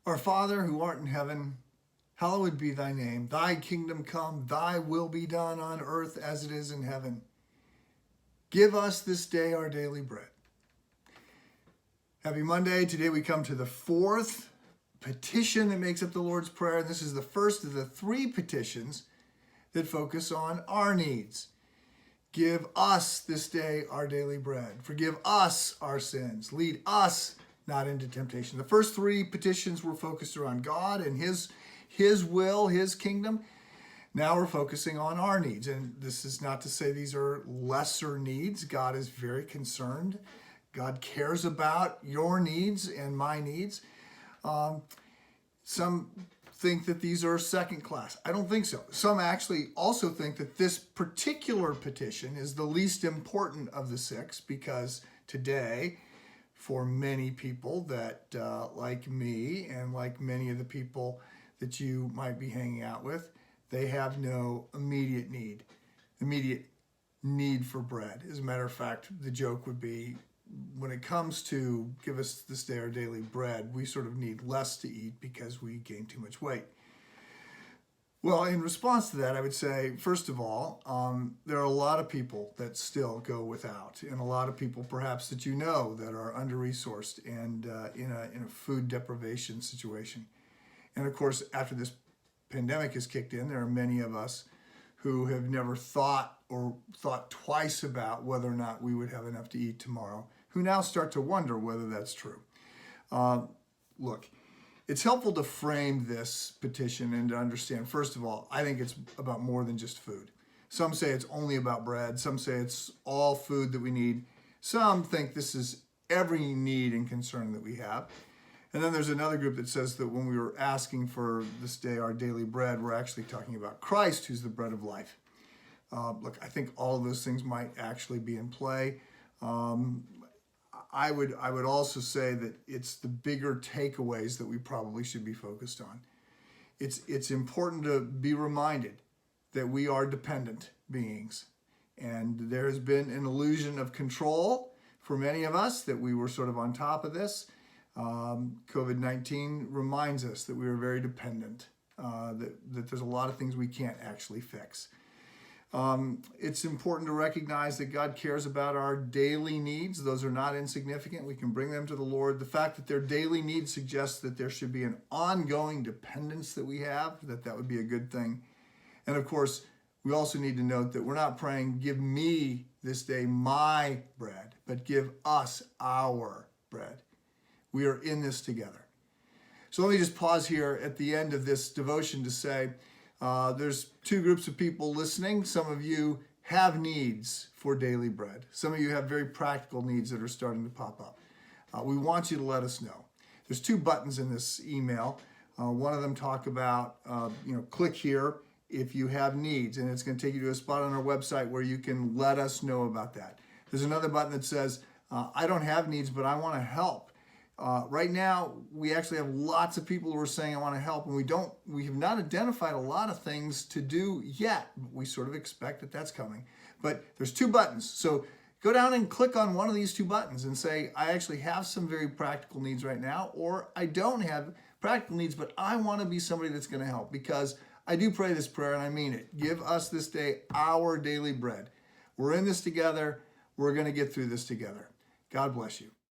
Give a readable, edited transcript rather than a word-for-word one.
Our Father who art in heaven, hallowed be thy name. Thy kingdom come, thy will be done on earth as it is in heaven. Give us this day our daily bread. Happy Monday. Today we come to the fourth petition that makes up the Lord's Prayer. This is the first of the three petitions that focus on our needs. Give us this day our daily bread. Forgive us our sins. Lead us not into temptation. The first three petitions were focused around God and His will, His kingdom. Now we're focusing on our needs. And this is not to say these are lesser needs. God is very concerned. God cares about your needs and my needs. Some think that these are second class. I don't think so. Some actually also think that this particular petition is the least important of the six, because today, for many people that like me and like many of the people that you might be hanging out with, they have no immediate need for bread. As a matter of fact, the joke would be, when it comes to give us this day our daily bread, we sort of need less to eat because we gain too much weight. Well, in response to that, I would say, first of all, there are a lot of people that still go without, and a lot of people perhaps that you know that are under-resourced and in a food deprivation situation. And of course, after this pandemic has kicked in, there are many of us who have never thought twice about whether or not we would have enough to eat tomorrow, who now start to wonder whether that's true. Look, it's helpful to frame this petition and to understand, first of all, I think it's about more than just food. Some say it's only about bread. Some say it's all food that we need. Some think this is every need and concern that we have. And then there's another group that says that when we were asking for this day our daily bread, we're actually talking about Christ, who's the bread of life. Look, I think all of those things might actually be in play. I would also say that it's the bigger takeaways that we probably should be focused on. It's important to be reminded that we are dependent beings. And there has been an illusion of control for many of us, that we were sort of on top of this. COVID-19 reminds us that we are very dependent, that there's a lot of things we can't actually fix. It's important to recognize that God cares about our daily needs. Those are not insignificant. We can bring them to the Lord. The fact that they're daily needs suggests that there should be an ongoing dependence that we have, that would be a good thing. And of course, we also need to note that we're not praying, give me this day my bread, but give us our bread. We are in this together. So let me just pause here at the end of this devotion to say, there's two groups of people listening. Some of you have needs for daily bread. Some of you have very practical needs that are starting to pop up. We want you to let us know. There's two buttons in this email. One of them talk about, click here if you have needs, and it's going to take you to a spot on our website where you can let us know about that. There's another button that says, I don't have needs, but I want to help. Right now, we actually have lots of people who are saying, I want to help, and we have not identified a lot of things to do yet. We sort of expect that that's coming. But there's two buttons. So go down and click on one of these two buttons and say, I actually have some very practical needs right now, or I don't have practical needs, but I want to be somebody that's going to help, because I do pray this prayer and I mean it. Give us this day our daily bread. We're in this together. We're going to get through this together. God bless you.